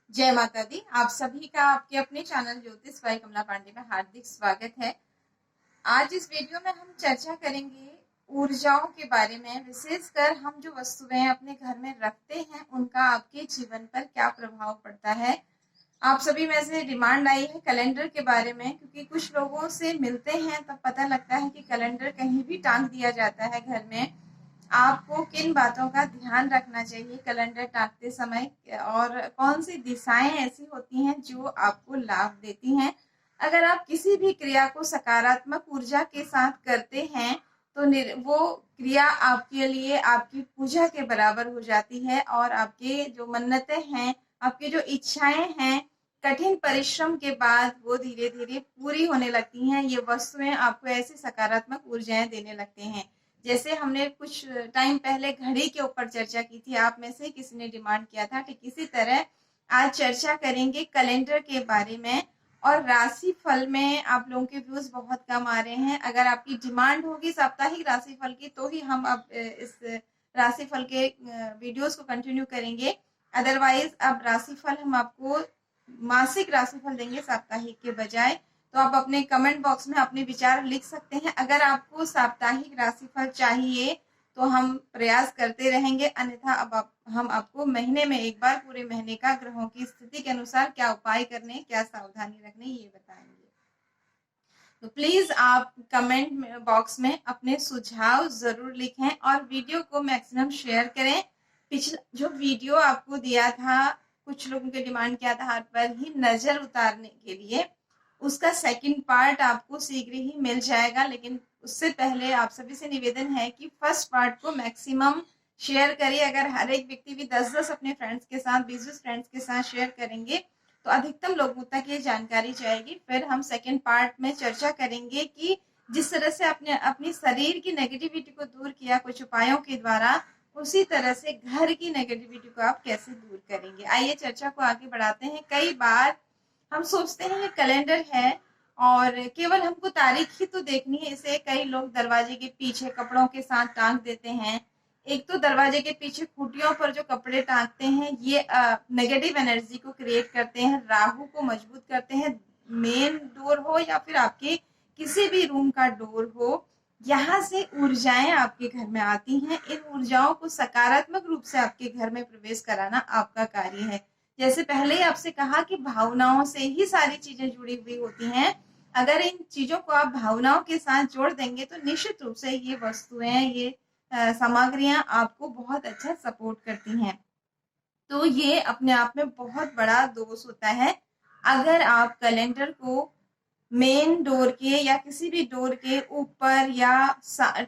जय माता दी। आप सभी का आपके अपने चैनल ज्योतिष बाई कमला पांडे में हार्दिक स्वागत है। आज इस वीडियो में हम चर्चा करेंगे ऊर्जाओं के बारे में। विशेषकर हम जो वस्तुएं अपने घर में रखते हैं उनका आपके जीवन पर क्या प्रभाव पड़ता है। आप सभी में से डिमांड आई है कैलेंडर के बारे में, क्योंकि कुछ लोगों से मिलते हैं तब पता लगता है कि कैलेंडर कहीं भी टांग दिया जाता है घर में। आपको किन बातों का ध्यान रखना चाहिए कैलेंडर टांगते समय, और कौन सी दिशाएं ऐसी होती हैं जो आपको लाभ देती हैं। अगर आप किसी भी क्रिया को सकारात्मक ऊर्जा के साथ करते हैं तो वो क्रिया आपके लिए आपकी पूजा के बराबर हो जाती है, और आपके जो मन्नतें हैं, आपकी जो इच्छाएं हैं, कठिन परिश्रम के बाद वो धीरे धीरे पूरी होने लगती हैं। ये वस्तुएं आपको ऐसी सकारात्मक ऊर्जाएं देने लगते हैं। जैसे हमने कुछ टाइम पहले घड़ी के ऊपर चर्चा की थी, आप में से किसी ने डिमांड किया था, ठीक इसी तरह आज चर्चा करेंगे कैलेंडर के बारे में। और राशि फल में आप लोगों के व्यूज बहुत कम आ रहे हैं। अगर आपकी डिमांड होगी साप्ताहिक राशि फल की तो ही हम अब इस राशि फल के वीडियोस को कंटिन्यू करेंगे। अदरवाइज अब राशि फल हम आपको मासिक राशिफल देंगे साप्ताहिक के बजाय। तो आप अपने कमेंट बॉक्स में अपने विचार लिख सकते हैं। अगर आपको साप्ताहिक राशिफल चाहिए तो हम प्रयास करते रहेंगे, अन्यथा अब हम आपको महीने में एक बार पूरे महीने का ग्रहों की स्थिति के अनुसार क्या उपाय करने, क्या सावधानी रखने, ये बताएंगे। तो प्लीज आप कमेंट बॉक्स में अपने सुझाव जरूर लिखें और वीडियो को मैक्सिमम शेयर करें। पिछला जो वीडियो आपको दिया था, कुछ लोगों के डिमांड किया था हाथ पर ही नजर उतारने के लिए, उसका सेकंड पार्ट आपको शीघ्र ही मिल जाएगा। लेकिन उससे पहले आप सभी से निवेदन है कि फर्स्ट पार्ट को मैक्सिमम शेयर करिए। अगर हर एक व्यक्ति भी 10-10 अपने फ्रेंड्स के साथ, 20-20 फ्रेंड्स के साथ शेयर करेंगे तो अधिकतम लोगों तक ये जानकारी जाएगी। फिर हम सेकंड पार्ट में चर्चा करेंगे कि जिस तरह से अपने अपनी शरीर की नेगेटिविटी को दूर किया कुछ उपायों के द्वारा, उसी तरह से घर की नेगेटिविटी को आप कैसे दूर करेंगे। आइए चर्चा को आगे बढ़ाते हैं। कई बार हम सोचते हैं ये कैलेंडर है और केवल हमको तारीख ही तो देखनी है, इसे कई लोग दरवाजे के पीछे कपड़ों के साथ टांग देते हैं। एक तो दरवाजे के पीछे खूंटियों पर जो कपड़े टांगते हैं ये नेगेटिव एनर्जी को क्रिएट करते हैं, राहु को मजबूत करते हैं। मेन डोर हो या फिर आपके किसी भी रूम का डोर हो, यहाँ से ऊर्जाएं आपके घर में आती हैं। इन ऊर्जाओं को सकारात्मक रूप से आपके घर में प्रवेश कराना आपका कार्य है। जैसे पहले ही आपसे कहा कि भावनाओं से ही सारी चीजें जुड़ी हुई होती हैं। अगर इन चीजों को आप भावनाओं के साथ जोड़ देंगे तो निश्चित रूप से ये वस्तुएं, ये सामग्रियां आपको बहुत अच्छा सपोर्ट करती हैं। तो ये अपने आप में बहुत बड़ा दोष होता है अगर आप कैलेंडर को मेन डोर के या किसी भी डोर के ऊपर या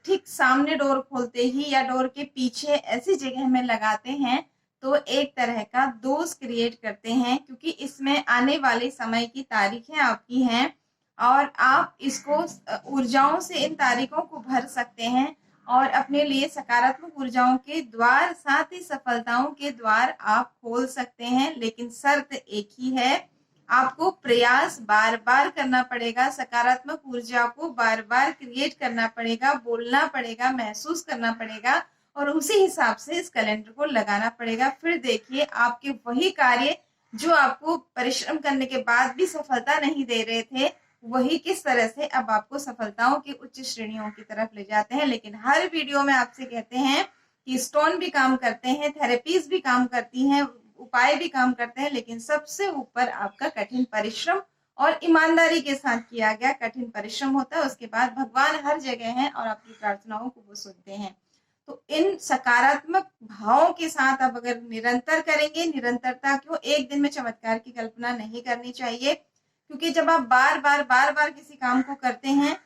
ठीक सामने डोर खोलते ही या डोर के पीछे ऐसी जगह में लगाते हैं तो एक तरह का दोष क्रिएट करते हैं, क्योंकि इसमें आने वाले समय की तारीखें आपकी हैं और आप इसको ऊर्जाओं से इन तारीखों को भर सकते हैं और अपने लिए सकारात्मक ऊर्जाओं के द्वार, साथ ही सफलताओं के द्वार आप खोल सकते हैं। लेकिन शर्त एक ही है, आपको प्रयास बार बार करना पड़ेगा, सकारात्मक ऊर्जा को बार बार क्रिएट करना पड़ेगा, बोलना पड़ेगा, महसूस करना पड़ेगा और उसी हिसाब से इस कैलेंडर को लगाना पड़ेगा। फिर देखिए आपके वही कार्य जो आपको परिश्रम करने के बाद भी सफलता नहीं दे रहे थे, वही किस तरह से अब आपको सफलताओं की उच्च श्रेणियों की तरफ ले जाते हैं। लेकिन हर वीडियो में आपसे कहते हैं कि स्टोन भी काम करते हैं, थेरेपीज भी काम करती हैं, उपाय भी काम करते हैं, लेकिन सबसे ऊपर आपका कठिन परिश्रम और ईमानदारी के साथ किया गया कठिन परिश्रम होता है। उसके बाद भगवान हर जगह हैं और आपकी प्रार्थनाओं को वो सुनते हैं। तो इन सकारात्मक भावों के साथ आप अगर निरंतर करेंगे, निरंतरता क्यों, एक दिन में चमत्कार की कल्पना नहीं करनी चाहिए, क्योंकि जब आप बार बार किसी काम को करते हैं,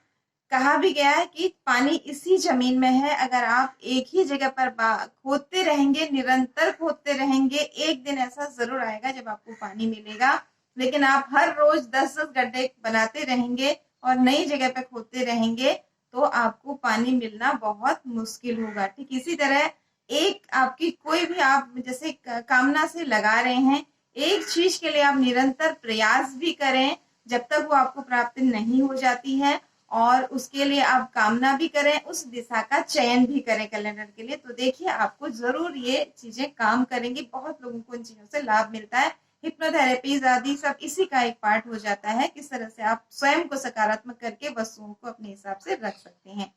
कहा भी गया है कि पानी इसी जमीन में है। अगर आप एक ही जगह पर खोदते रहेंगे, निरंतर खोदते रहेंगे, एक दिन ऐसा जरूर आएगा जब आपको पानी मिलेगा। लेकिन आप हर रोज 10-10 गड्ढे बनाते रहेंगे और नई जगह पे खोदते रहेंगे तो आपको पानी मिलना बहुत मुश्किल होगा। ठीक इसी तरह एक आपकी कोई भी आप जैसे कामना से लगा रहे हैं, एक चीज के लिए आप निरंतर प्रयास भी करें जब तक वो आपको प्राप्त नहीं हो जाती है, और उसके लिए आप कामना भी करें, उस दिशा का चयन भी करें कैलेंडर के लिए, तो देखिए आपको जरूर ये चीजें काम करेंगी। बहुत लोगों को इन चीजों से लाभ मिलता है। हिप्नोथेरेपीज आदि सब इसी का एक पार्ट हो जाता है। किस तरह से आप स्वयं को सकारात्मक करके वस्तुओं को अपने हिसाब से रख सकते हैं।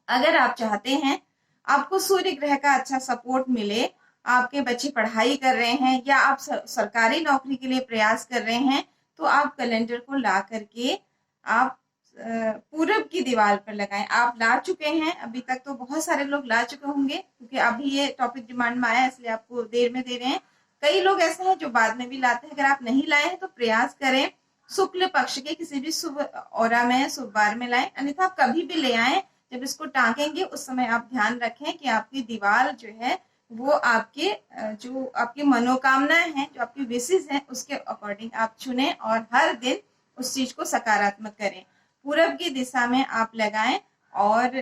अगर आप चाहते हैं आपको सूर्य ग्रह का अच्छा सपोर्ट मिले, आपके बच्चे पढ़ाई कर रहे हैं या आप सरकारी नौकरी के लिए प्रयास कर रहे हैं, तो आप कैलेंडर को ला करके आप पूरब की दीवार पर लगाएं। आप ला चुके हैं, अभी तक तो बहुत सारे लोग ला चुके होंगे, क्योंकि अभी ये टॉपिक डिमांड में आया इसलिए आपको देर में दे रहे हैं। कई लोग ऐसे हैं जो बाद में भी लाते हैं। अगर आप नहीं लाए हैं तो प्रयास करें शुक्ल पक्ष के किसी भी शुभ औरा में, शुभ वार में लाएं, अन्यथा आप कभी भी ले आए। जब इसको टांकेंगे उस समय आप ध्यान रखें कि आपकी दीवार जो है वो आपके जो आपकी मनोकामनाएं हैं, जो आपकी विशेष हैं, उसके अकॉर्डिंग आप चुने और हर दिन उस चीज को सकारात्मक करें। पूरब की दिशा में आप लगाएं और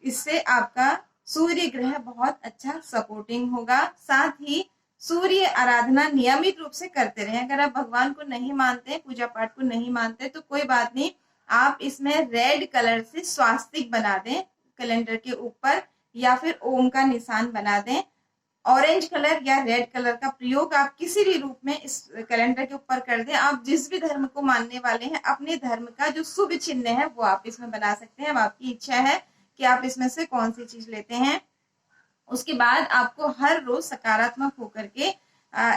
इससे आपका सूर्य ग्रह बहुत अच्छा सपोर्टिंग होगा। साथ ही सूर्य आराधना नियमित रूप से करते रहें। अगर आप भगवान को नहीं मानते, पूजा पाठ को नहीं मानते, तो कोई बात नहीं, आप इसमें रेड कलर से स्वास्तिक बना दें कैलेंडर के ऊपर, या फिर ओम का निशान बना दें। ऑरेंज कलर या रेड कलर का प्रयोग आप किसी भी रूप में इस कैलेंडर के ऊपर कर दें। आप जिस भी धर्म को मानने वाले हैं, अपने धर्म का जो शुभ चिन्ह है वो आप इसमें बना सकते हैं। अब आपकी इच्छा है कि आप इसमें से कौन सी चीज लेते हैं। उसके बाद आपको हर रोज सकारात्मक होकर के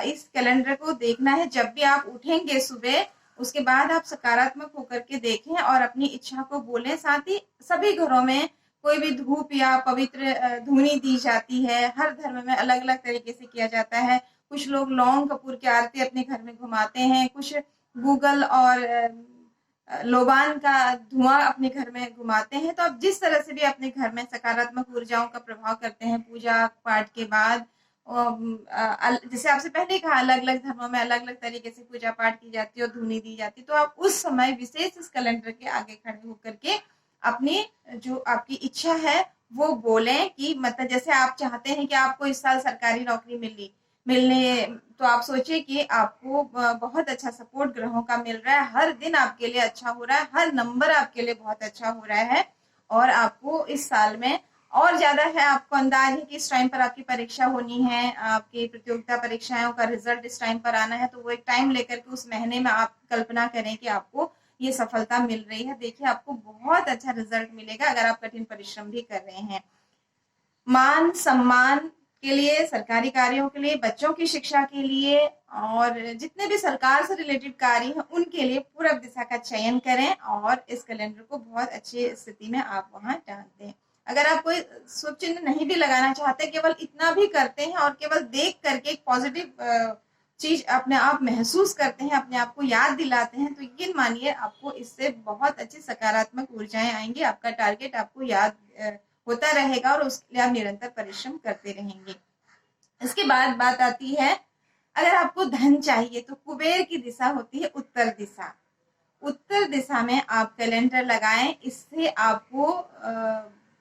इस कैलेंडर को देखना है। जब भी आप उठेंगे सुबह, उसके बाद आप सकारात्मक होकर के देखें और अपनी इच्छा को बोलें। साथ ही सभी घरों में कोई भी धूप या पवित्र धुनी दी जाती है। हर धर्म में अलग अलग तरीके से किया जाता है। कुछ लोग लौंग कपूर की आरती अपने घर में घुमाते हैं, कुछ गूगल और लोबान का धुआं अपने घर में घुमाते हैं। तो आप जिस तरह से भी अपने घर में सकारात्मक ऊर्जाओं का प्रभाव करते हैं पूजा पाठ के बाद, जैसे आपसे पहले कहा, अलग अलग धर्मों में अलग अलग तरीके से पूजा पाठ की जाती है और धुनी दी जाती है। तो आप उस समय विशेष इस कैलेंडर के आगे खड़े होकर के अपनी जो आपकी इच्छा है वो बोलें कि मतलब जैसे आप चाहते हैं कि आपको इस साल सरकारी नौकरी मिलने, तो आप सोचिए कि आपको बहुत अच्छा सपोर्ट ग्रहों का मिल रहा है, हर दिन आपके लिए अच्छा हो रहा है, हर नंबर आपके लिए बहुत अच्छा हो रहा है, और आपको इस साल में और ज्यादा है। आपको अंदाज है कि इस टाइम पर आपकी परीक्षा होनी है, आपकी प्रतियोगिता परीक्षाओं का रिजल्ट इस टाइम पर आना है, तो वो एक टाइम लेकर के उस महीने में आप कल्पना करें कि आपको ये सफलता मिल रही है। देखिए आपको बहुत अच्छा रिजल्ट मिलेगा अगर आप कठिन परिश्रम भी कर रहे हैं। मान सम्मान के लिए, सरकारी कार्यों के लिए, बच्चों की शिक्षा के लिए और जितने भी सरकार से रिलेटेड कार्य हैं उनके लिए पूरब दिशा का चयन करें और इस कैलेंडर को बहुत अच्छी स्थिति में आप वहां टांग दें। अगर आप कोई शुभ चिन्ह नहीं भी लगाना चाहते, केवल इतना भी करते हैं और केवल देख करके एक पॉजिटिव चीज अपने आप महसूस करते हैं, अपने आप को याद दिलाते हैं, तो यकीन मानिए आपको इससे बहुत अच्छी सकारात्मक ऊर्जाएं आएंगी। आपका टारगेट आपको याद होता रहेगा और उसके लिए आप निरंतर परिश्रम करते रहेंगे। इसके बाद बात आती है, अगर आपको धन चाहिए तो कुबेर की दिशा होती है उत्तर दिशा। उत्तर दिशा में आप कैलेंडर लगाएं, इससे आपको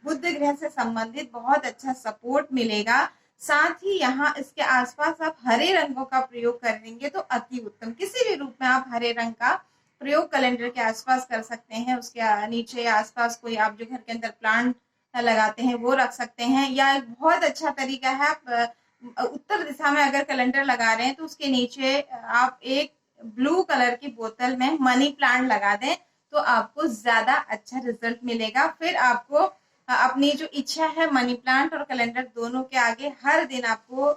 बुध ग्रह से संबंधित बहुत अच्छा सपोर्ट मिलेगा। साथ ही यहाँ इसके आसपास आप हरे रंगों का प्रयोग करेंगे तो अति उत्तम। किसी भी रूप में आप हरे रंग का प्रयोग कैलेंडर के आसपास कर सकते हैं। उसके नीचे आसपास कोई आप जो घर के अंदर प्लांट लगाते हैं वो रख सकते हैं, या एक बहुत अच्छा तरीका है, आप उत्तर दिशा में अगर कैलेंडर लगा रहे हैं तो उसके नीचे आप एक ब्लू कलर की बोतल में मनी प्लांट लगा दें, तो आपको ज्यादा अच्छा रिजल्ट मिलेगा। फिर आपको अपनी जो इच्छा है मनी प्लांट और कैलेंडर दोनों के आगे हर दिन आपको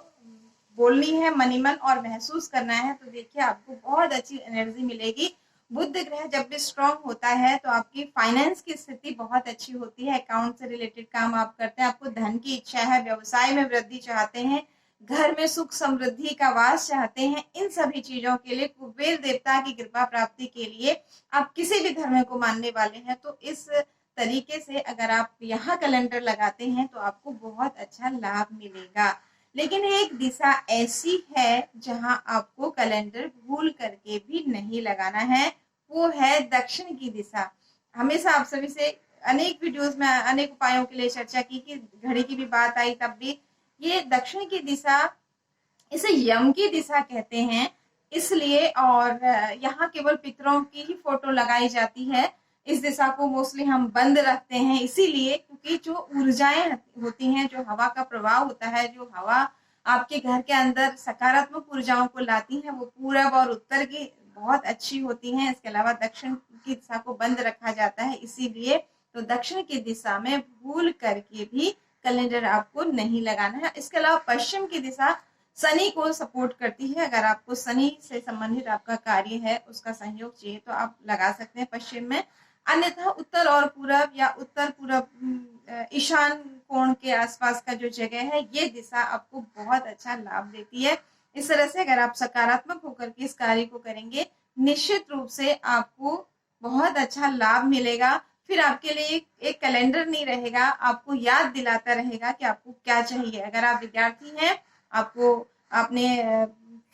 बोलनी है मनी मन और महसूस करना है, तो देखिए आपको बहुत अच्छी एनर्जी मिलेगी। बुध ग्रह जब भी स्ट्रांग होता है तो आपकी फाइनेंस की स्थिति बहुत अच्छी होती है। अकाउंट से रिलेटेड काम आप करते हैं, आपको धन की इच्छा है, व्यवसाय में वृद्धि चाहते हैं, घर में सुख समृद्धि का वास चाहते हैं, इन सभी चीजों के लिए कुबेर देवता की कृपा प्राप्ति के लिए आप किसी भी धर्म को मानने वाले हैं तो इस तरीके से अगर आप यहाँ कैलेंडर लगाते हैं तो आपको बहुत अच्छा लाभ मिलेगा। लेकिन एक दिशा ऐसी है जहां आपको कैलेंडर भूल करके भी नहीं लगाना है, वो है दक्षिण की दिशा। हमेशा आप सभी से अनेक वीडियोस में अनेक उपायों के लिए चर्चा की कि घड़ी की भी बात आई तब भी, ये दक्षिण की दिशा, इसे यम की दिशा कहते हैं इसलिए, और यहाँ केवल पितरों की ही फोटो लगाई जाती है। इस दिशा को मोस्टली हम बंद रखते हैं इसीलिए क्योंकि जो ऊर्जाएं होती हैं, जो हवा का प्रवाह होता है, जो हवा आपके घर के अंदर सकारात्मक ऊर्जाओं को लाती हैं। वो पूरब और उत्तर की बहुत अच्छी होती हैं। इसके अलावा दक्षिण की दिशा को बंद रखा जाता है, इसीलिए तो दक्षिण की दिशा में भूल करके भी कैलेंडर आपको नहीं लगाना है। इसके अलावा पश्चिम की दिशा शनि को सपोर्ट करती है। अगर आपको शनि से संबंधित आपका कार्य है, उसका सहयोग चाहिए, तो आप लगा सकते हैं पश्चिम में। अन्यथा उत्तर और पूरब या उत्तर पूरब ईशान कोण के आसपास का जो जगह है, ये दिशा आपको बहुत अच्छा लाभ देती है। इस तरह से अगर आप सकारात्मक होकर के इस कार्य को करेंगे, निश्चित रूप से आपको बहुत अच्छा लाभ मिलेगा। फिर आपके लिए एक कैलेंडर नहीं रहेगा, आपको याद दिलाता रहेगा कि आपको क्या चाहिए। अगर आप विद्यार्थी हैं, आपको अपने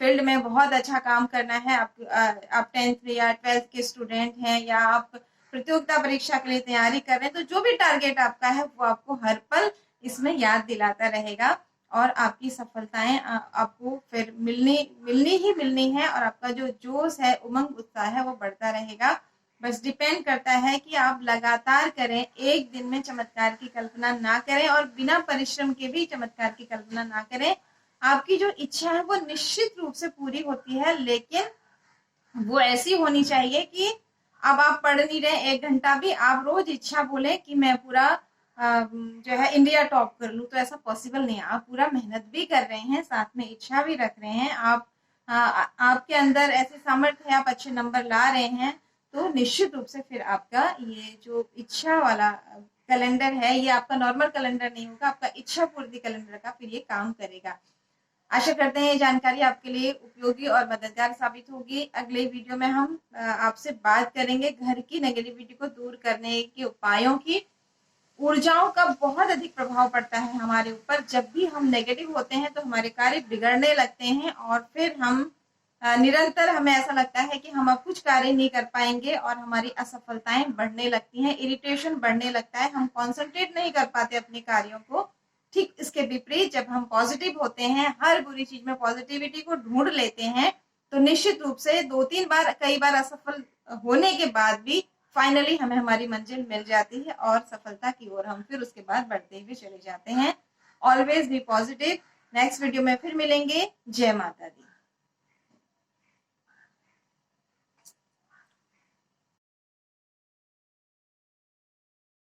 फील्ड में बहुत अच्छा काम करना है, आप 10th या 12th के स्टूडेंट हैं, या आप प्रतियोगिता परीक्षा के लिए तैयारी कर रहे हैं, तो जो भी टारगेट आपका है वो आपको हर पल इसमें याद दिलाता रहेगा और आपकी सफलताएं आपको फिर मिलनी है और आपका जो जोश है, उमंग उत्साह है, वो बढ़ता रहेगा। बस डिपेंड करता है कि आप लगातार करें, एक दिन में चमत्कार की कल्पना ना करें और बिना परिश्रम के भी चमत्कार की कल्पना ना करें। आपकी जो इच्छा है वो निश्चित रूप से पूरी होती है, लेकिन वो ऐसी होनी चाहिए कि अब आप पढ़ नहीं रहे 1 घंटा भी, आप रोज इच्छा बोले कि मैं पूरा जो है इंडिया टॉप कर लूं, तो ऐसा पॉसिबल नहीं है। आप पूरा मेहनत भी कर रहे हैं, साथ में इच्छा भी रख रहे हैं, आपके अंदर ऐसे सामर्थ्य है, आप अच्छे नंबर ला रहे हैं, तो निश्चित रूप से फिर आपका ये जो इच्छा वाला कैलेंडर है, ये आपका नॉर्मल कैलेंडर नहीं होगा, आपका इच्छा पूर्ति कैलेंडर का फिर ये काम करेगा। आशा करते हैं ये जानकारी आपके लिए उपयोगी और मददगार साबित होगी। अगले वीडियो में हम आपसे बात करेंगे घर की नेगेटिविटी को दूर करने के उपायों की। ऊर्जाओं का बहुत अधिक प्रभाव पड़ता है हमारे ऊपर। जब भी हम नेगेटिव होते हैं तो हमारे कार्य बिगड़ने लगते हैं और फिर हम निरंतर हमें ऐसा लगता है कि हम अब कुछ कार्य नहीं कर पाएंगे और हमारी असफलताएं बढ़ने लगती हैं, इरिटेशन बढ़ने लगता है, हम कॉन्सेंट्रेट नहीं कर पाते अपने कार्यों को। ठीक इसके विपरीत जब हम पॉजिटिव होते हैं, हर बुरी चीज में पॉजिटिविटी को ढूंढ लेते हैं, तो निश्चित रूप से 2-3 बार, कई बार असफल होने के बाद भी फाइनली हमें हमारी मंजिल मिल जाती है और सफलता की ओर हम फिर उसके बाद बढ़ते हुए चले जाते हैं। Always be positive. Next video में फिर मिलेंगे। जय माता दी।